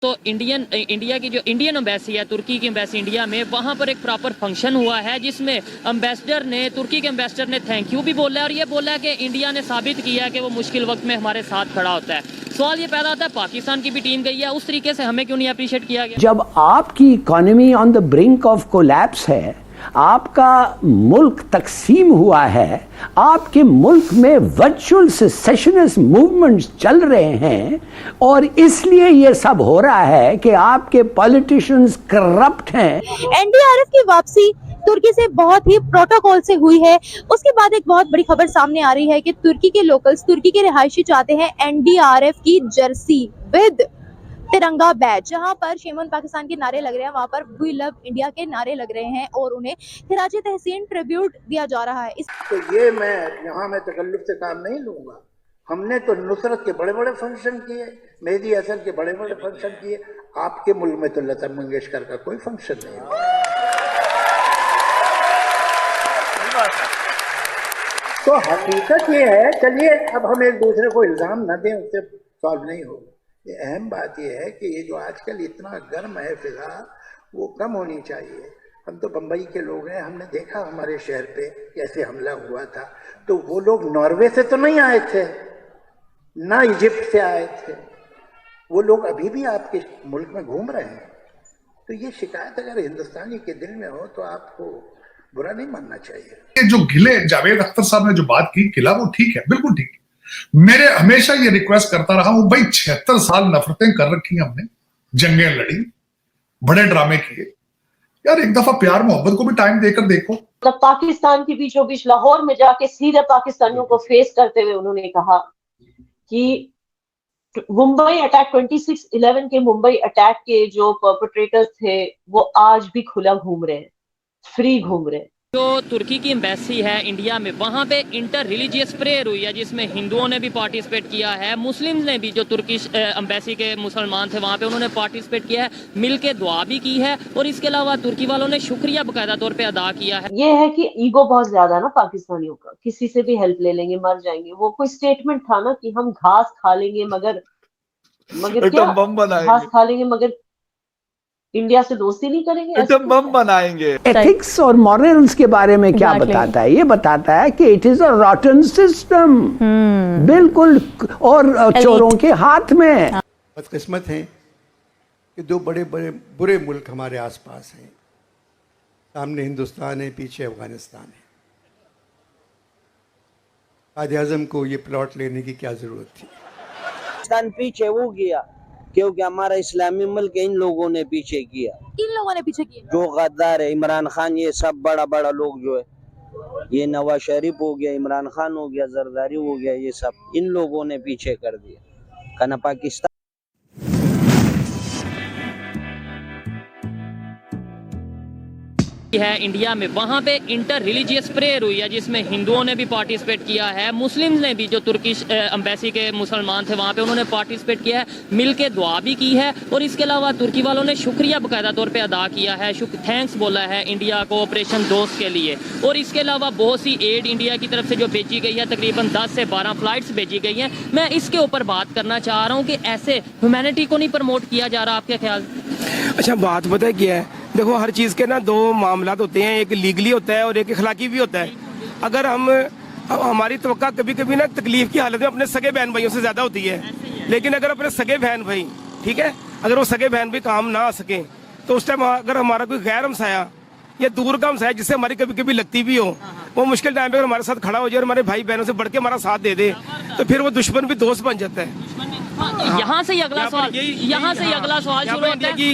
तो इंडिया की जो इंडियन एम्बेसी है, तुर्की की एम्बेसी इंडिया में, वहाँ पर एक प्रॉपर फंक्शन हुआ है जिसमें एम्बेसडर ने, तुर्की के एम्बेसडर ने थैंक यू भी बोला है और ये बोला है कि इंडिया ने साबित किया है कि वो मुश्किल वक्त में हमारे साथ खड़ा होता है। सवाल ये पैदा होता है, पाकिस्तान की भी टीम गई है, उस तरीके से हमें क्यों नहीं अप्रिशिएट किया गया? जब आपकी economy on the brink of collapse है, आपका मुल्क तकसीम हुआ है, आपके मुल्क में वर्चुअल सेसेशनिस्ट मूवमेंट्स चल रहे हैं और इसलिए ये सब हो रहा है कि आपके पॉलिटिशियंस करप्ट हैं। एनडीआरएफ की वापसी तुर्की से बहुत ही प्रोटोकॉल से हुई है। उसके बाद एक बहुत बड़ी खबर सामने आ रही है कि तुर्की के लोकल्स, तुर्की के रिहायशी चाहते हैं एनडीआरएफ की जर्सी विद तिरंगा बैच। जहां पर शेमन पाकिस्तान के नारे लग रहे हैं, वहां पर वी लव इंडिया के नारे लग रहे हैं और उन्हें खिराज तहसीन ट्रिब्यूट दिया जा रहा है। तो ये मैं तकल्लुफ से काम नहीं लूंगा। हमने तो नुसरत के बड़े बड़े फंक्शन किए, मेहदी हसन के बड़े बड़े फंक्शन किए। आपके मुल्क में तो लता मंगेशकर का कोई फंक्शन नहीं है। तो हकीकत ये है, चलिए अब हम एक दूसरे को इल्जाम न दें, उससे सॉल्व नहीं होगा। ये अहम बात यह है कि ये जो आजकल इतना गर्म है फिजा, वो कम होनी चाहिए। हम तो बम्बई के लोग हैं, हमने देखा हमारे शहर पे कैसे हमला हुआ था। तो वो लोग नॉर्वे से तो नहीं आए थे, ना इजिप्ट से आए थे, वो लोग अभी भी आपके मुल्क में घूम रहे हैं। तो ये शिकायत अगर हिंदुस्तानी के दिल में हो तो आपको बुरा नहीं मानना चाहिए। ये जो गिले जावेद अख्तर साहब ने जो बात की किला, वो ठीक है, बिल्कुल ठीक है। मेरे हमेशा ये रिक्वेस्ट करता रहा हूं, भाई 76 साल नफरतें कर रखी हमने, जंगें लड़ी, बड़े ड्रामे किए, यार एक दफा प्यार मोहब्बत को भी टाइम देकर देखो। तो पाकिस्तान के बीचों बीच लाहौर में जाके सीधे पाकिस्तानियों को फेस करते हुए उन्होंने कहा कि मुंबई अटैक 26/11 के मुंबई अटैक के जो परपेट्रेटर्स थे वो आज भी खुला घूम रहे हैं, फ्री घूम रहे हैं। जो तुर्की की एम्बेसी है इंडिया में, वहाँ पे इंटर रिलीजियस प्रेयर हुई है जिसमें हिंदुओं ने भी पार्टिसिपेट किया है, मुस्लिम ने भी, जो तुर्किश एम्बेसी के मुसलमान थे वहाँ पे, उन्होंने पार्टिसिपेट किया है, मिलके दुआ भी की है और इसके अलावा तुर्की वालों ने शुक्रिया बाकायदा तौर पे अदा किया है। ये है कि ईगो बहुत ज्यादा ना पाकिस्तानियों का, किसी से भी हेल्प ले लेंगे, मर जाएंगे। वो कोई स्टेटमेंट था ना कि हम घास खा लेंगे मगर क्या घास खा लेंगे मगर इंडिया से दोस्ती नहीं करेंगे, बम बनाएंगे। एथिक्स और मॉरल्स के बारे में क्या बताता है? ये बताता है कि इट इज अ रॉटन सिस्टम, बिल्कुल, और चोरों के हाथ में। बदकिस्मत हैं कि दो बड़े बड़े बुरे मुल्क हमारे आसपास हैं। सामने हिंदुस्तान है, पीछे अफगानिस्तान है। कायद-ए-आज़म को ये प्लॉट लेने की क्या जरूरत थी? पाकिस्तान पीछे वो गया क्योंकि हमारा इस्लामी मुल्क इन लोगों ने पीछे किया। इन लोगों ने पीछे किया जो गद्दार है, इमरान खान, ये सब बड़ा बड़ा लोग जो है, ये नवाज शरीफ हो गया, इमरान खान हो गया, जरदारी हो गया, ये सब इन लोगों ने पीछे कर दिया। कहना पाकिस्तान है इंडिया में, वहाँ पे इंटर रिलीजियस प्रेयर हुई है जिसमें हिंदुओं ने भी पार्टिसिपेट किया है, मुस्लिम ने भी, जो तुर्किश एम्बेसी के मुसलमान थे वहाँ पे, उन्होंने पार्टिसिपेट किया है, मिलके दुआ भी की है और इसके अलावा तुर्की वालों ने शुक्रिया बाकायदा तौर पे अदा किया है, थैंक्स बोला है इंडिया को ऑपरेशन दोस्त के लिए। और इसके अलावा बहुत सी एड इंडिया की तरफ से जो भेजी गई है, तकरीबन 10 से 12 फ्लाइट्स भेजी गई हैं। मैं इसके ऊपर बात करना चाह रहा हूँ कि ऐसे ह्यूमैनिटी को नहीं प्रमोट किया जा रहा, आपके ख्याल? अच्छा, बात पता है क्या है, देखो हर चीज़ के ना दो मामलात होते हैं, एक लीगली होता है और एक अखलाकी भी होता है। अगर हमारी तवक्का कभी कभी ना तकलीफ की हालत में अपने सगे बहन भाइयों से ज़्यादा होती है, लेकिन अगर अपने सगे बहन भाई, ठीक है, अगर वो सगे बहन भाई काम ना आ सकें तो उस टाइम अगर हमारा कोई गैर हमसाया या दूर का हमसाया जिससे हमारी कभी कभी लगती भी हो, वो मुश्किल टाइम पे अगर हमारे साथ खड़ा हो जाए और हमारे भाई बहनों से बढ़ के हमारा साथ दे दे, तो फिर वो दुश्मन भी दोस्त बन जाता है। यहाँ से अगला सवाल शुरू होता है कि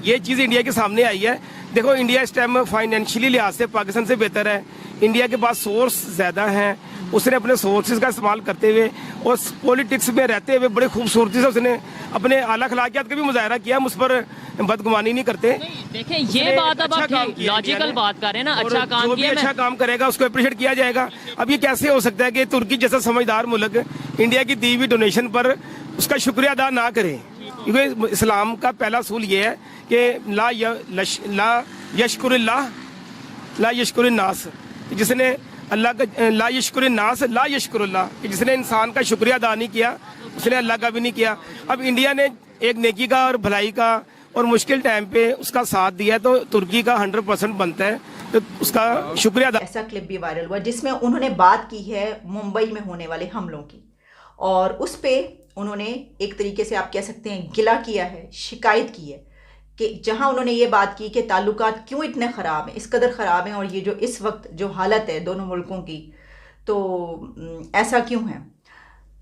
ये चीज़ इंडिया के सामने आई है। देखो, इंडिया इस टाइम फाइनेंशियली लिहाज से पाकिस्तान से बेहतर है। इंडिया के पास सोर्स ज़्यादा हैं, उसने अपने सोर्सेज का इस्तेमाल करते हुए और पॉलिटिक्स में रहते हुए बड़ी खूबसूरती से उसने अपने आला अखलाकियात का भी मुजाहरा किया। हम उस पर बदगुमानी नहीं करते। देखें, ये बात अब आप लॉजिकल बात कर रहे हैं ना, अच्छा काम जो भी अच्छा काम करेगा उसको अप्रिशिएट किया जाएगा। अब ये कैसे हो सकता है कि तुर्की जैसा समझदार मुल्क इंडिया की दी हुई डोनेशन पर उसका शुक्रिया अदा ना करे? क्योंकि इस्लाम का पहला असूल ये है कि ला यशकुरुन्नास, जिसने अल्लाह का ला यशकुरुन्नास ला यशकुरुल्लाह, जिसने इंसान का शुक्रिया अदा नहीं किया उसने अल्लाह का भी नहीं किया। अब इंडिया ने एक नेकी का और भलाई का और मुश्किल टाइम पे उसका साथ दिया, तो तुर्की का 100% बनता है, तो उसका शुक्रिया अदा। ऐसा क्लिप भी वायरल हुआ जिसमें उन्होंने बात की है मुंबई में होने वाले हमलों की, और उस पे उन्होंने एक तरीके से आप कह सकते हैं गिला किया है, शिकायत की है कि जहां उन्होंने ये बात की कि ताल्लुकात क्यों इतने ख़राब हैं, इस कदर ख़राब हैं, और ये जो इस वक्त जो हालत है दोनों मुल्कों की, तो ऐसा क्यों है।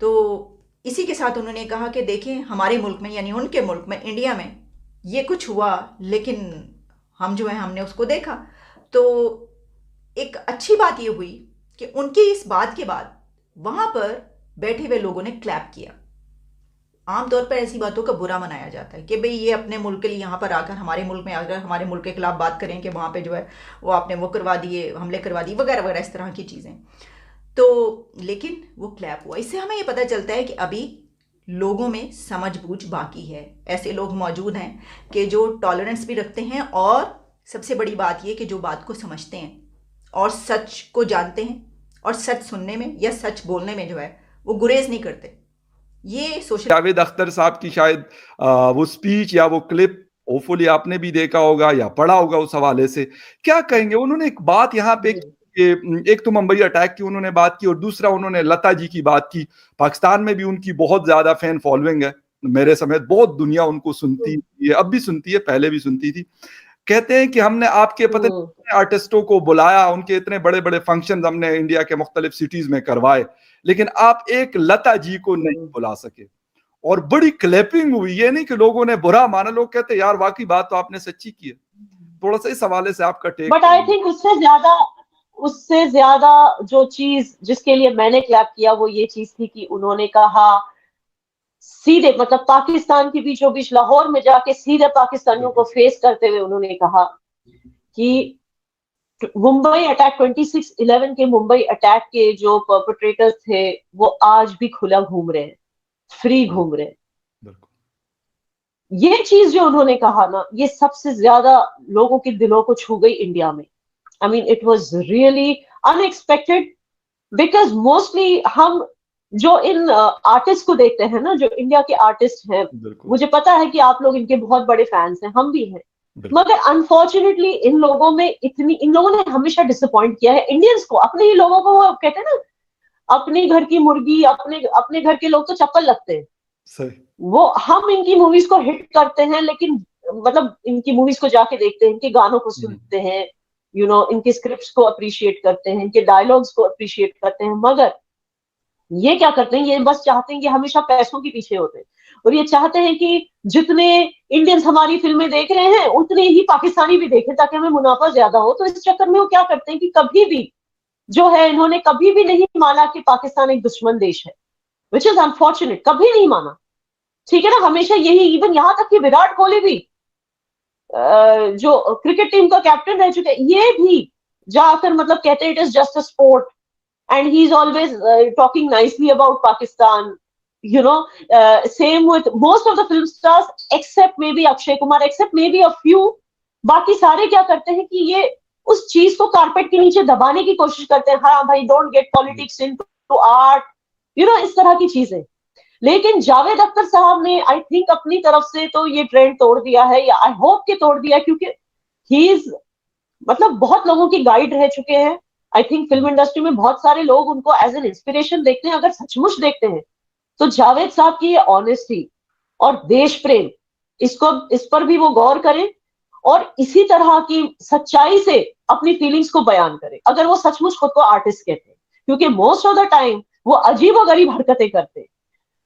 तो इसी के साथ उन्होंने कहा कि देखें हमारे मुल्क में, यानी उनके मुल्क में, इंडिया में ये कुछ हुआ, लेकिन हम जो है हमने उसको देखा। तो एक अच्छी बात ये हुई कि उनकी इस बात के बाद वहाँ पर बैठे हुए लोगों ने क्लैप किया। आमतौर पर ऐसी बातों का बुरा मनाया जाता है कि भाई ये अपने मुल्क के लिए यहाँ पर आकर, हमारे मुल्क में आकर हमारे मुल्क के खिलाफ बात करें कि वहाँ पे जो है वो आपने वो करवा दिए, हमले करवा दिए वगैरह वगैरह, इस तरह की चीज़ें। तो लेकिन वो क्लैप हुआ। इससे हमें ये पता चलता है कि अभी लोगों में समझ-बूझ बाकी है। ऐसे लोग मौजूद हैं कि जो टॉलरेंस भी रखते हैं, और सबसे बड़ी बात ये कि जो बात को समझते हैं और सच को जानते हैं, और सच सुनने में या सच बोलने में जो है वो गुरेज नहीं करते। ये सोशल जावेद अख्तर साहब की शायद वो स्पीच या वो क्लिप होपफुली आपने भी देखा होगा या पढ़ा होगा, उस हवाले से क्या कहेंगे। उन्होंने एक बात यहाँ पे, एक तो मुंबई अटैक की उन्होंने बात की, और दूसरा उन्होंने लता जी की बात की। पाकिस्तान में भी उनकी बहुत ज्यादा फैन फॉलोइंग है, मेरे समेत बहुत दुनिया उनको सुनती है, अब भी सुनती है, पहले भी सुनती थी। कहते हैं कि हमने आपके पता नहीं आर्टिस्टों को बुलाया, उनके इतने बड़े बड़े फंक्शन हमने इंडिया के मुख्तलिफ सिटीज में करवाए, लेकिन आप एक लता जी को नहीं बुला सके। और बड़ी क्लैपिंग हुई, ये नहीं कि लोगों ने बुरा माना, लोग कहते यार वाकई बात तो आपने सच्ची की है। थोड़ा सा इस हवाले से आपका टेक। बट आई थिंक उससे ज्यादा जो चीज जिसके लिए मैंने क्लैप किया वो ये चीज थी कि उन्होंने कहा सीधे, मतलब पाकिस्तान के बीचों बीच लाहौर में जाके सीधे पाकिस्तानियों को फेस करते हुए उन्होंने कहा कि मुंबई अटैक 26/11 के मुंबई अटैक के जो परपेट्रेटर्स थे वो आज भी खुला घूम रहे हैं, फ्री घूम रहे हैं। ये चीज जो उन्होंने कहा ना, ये सबसे ज्यादा लोगों के दिलों को छू गई इंडिया में। I mean, it was really unexpected because mostly हम जो इन आर्टिस्ट को देखते हैं ना, जो इंडिया के आर्टिस्ट हैं, मुझे पता है कि आप लोग इनके बहुत बड़े फैंस हैं, हम भी हैं, मगर अनफॉर्चुनेटली इन लोगों ने हमेशा डिसअपॉइंट किया है इंडियंस को, अपने ही लोगों को। वो कहते हैं ना, अपने घर की मुर्गी अपने घर के लोग तो चप्पल लगते हैं। सही। वो हम इनकी मूवीज को हिट करते हैं, लेकिन मतलब इनकी मूवीज को जाके देखते हैं, इनके गानों को सुनते हैं, इनके स्क्रिप्ट्स को अप्रिशिएट करते हैं, इनके डायलॉग्स को अप्रिशिएट करते हैं, मगर ये क्या करते हैं, ये बस चाहते हैं कि हमेशा पैसों के पीछे होते हैं, और ये चाहते हैं कि जितने इंडियंस हमारी फिल्में देख रहे हैं उतने ही पाकिस्तानी भी देखें ताकि हमें मुनाफा ज्यादा हो। तो इस चक्कर में वो क्या करते हैं कि कभी भी जो है, इन्होंने कभी भी नहीं माना कि पाकिस्तान एक दुश्मन देश है, विच इज अनफॉर्चुनेट, कभी नहीं माना। ठीक है ना, हमेशा यही, इवन यहाँ तक कि विराट कोहली भी जो क्रिकेट टीम का कैप्टन रह चुके, ये भी जाकर मतलब कहते हैं it is just a sport, and he is always talking nicely about Pakistan, same with most of the film stars except maybe Akshay Kumar, except maybe a few. बाकी सारे क्या करते हैं कि ये उस चीज को कारपेट के नीचे दबाने की कोशिश करते हैं। हाँ भाई, don't get politics into art, इस तरह की चीजें। लेकिन जावेद अख्तर साहब ने आई थिंक अपनी तरफ से तो ये ट्रेंड तोड़ दिया है, या आई होप के तोड़ दिया, क्योंकि ही इज मतलब बहुत लोगों की गाइड रह चुके हैं। आई थिंक फिल्म इंडस्ट्री में बहुत सारे लोग उनको एज एन इंस्पिरेशन देखते हैं। अगर सचमुच देखते हैं तो जावेद साहब की ये ऑनेस्टी और देश प्रेम, इस पर भी वो गौर करें, और इसी तरह की सच्चाई से अपनी फीलिंग्स को बयान करें, अगर वो सचमुच खुद को आर्टिस्ट कहते हैं, क्योंकि मोस्ट ऑफ द टाइम वो अजीबोगरीब हरकतें करते हैं।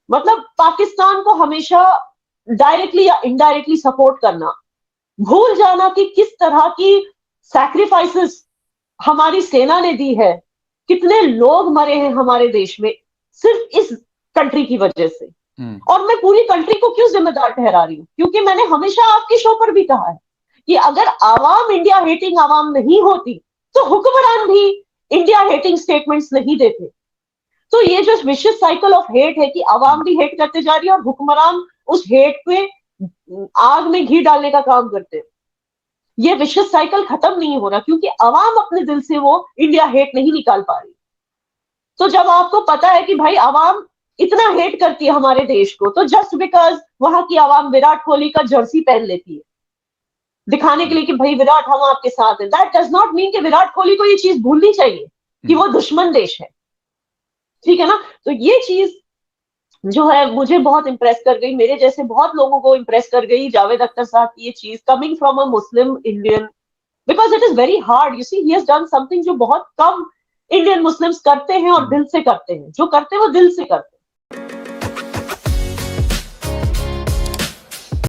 मतलब पाकिस्तान को हमेशा डायरेक्टली या इनडायरेक्टली सपोर्ट करना, भूल जाना कि किस तरह की सैक्रिफाइसेस हमारी सेना ने दी है, कितने लोग मरे हैं हमारे देश में सिर्फ इस कंट्री की वजह से। और मैं पूरी कंट्री को क्यों जिम्मेदार ठहरा रही हूँ, क्योंकि मैंने हमेशा आपके शो पर भी कहा है कि अगर आवाम इंडिया हेटिंग आवाम नहीं होती तो हुक्मरान भी इंडिया हेटिंग स्टेटमेंट्स नहीं देते। तो ये जो विशियस साइकिल ऑफ हेट है कि आवाम भी हेट करते जा रही है और हुक्मरान उस हेट पे आग में घी डालने का काम करते हैं, ये विशियस साइकिल खत्म नहीं हो रहा, क्योंकि आवाम अपने दिल से वो इंडिया हेट नहीं निकाल पा रही। तो जब आपको पता है कि भाई आवाम इतना हेट करती है हमारे देश को, तो जस्ट बिकॉज वहां की आवाम विराट कोहली का जर्सी पहन लेती है दिखाने के लिए कि भाई विराट हम आपके साथ हैं, दैट डज नॉट मीन कि विराट कोहली को ये चीज भूलनी चाहिए कि वो दुश्मन देश है, ठीक है ना। तो ये चीज जो है मुझे बहुत इंप्रेस कर गई, मेरे जैसे बहुत लोगों को इंप्रेस कर गई जावेद अख्तर साहब की ये चीज, coming from a Muslim Indian, because it is very hard, you see he has done something जो बहुत कम इंडियन मुस्लिम्स करते हैं और दिल से करते हैं, जो करते हैं वो दिल से करते हैं।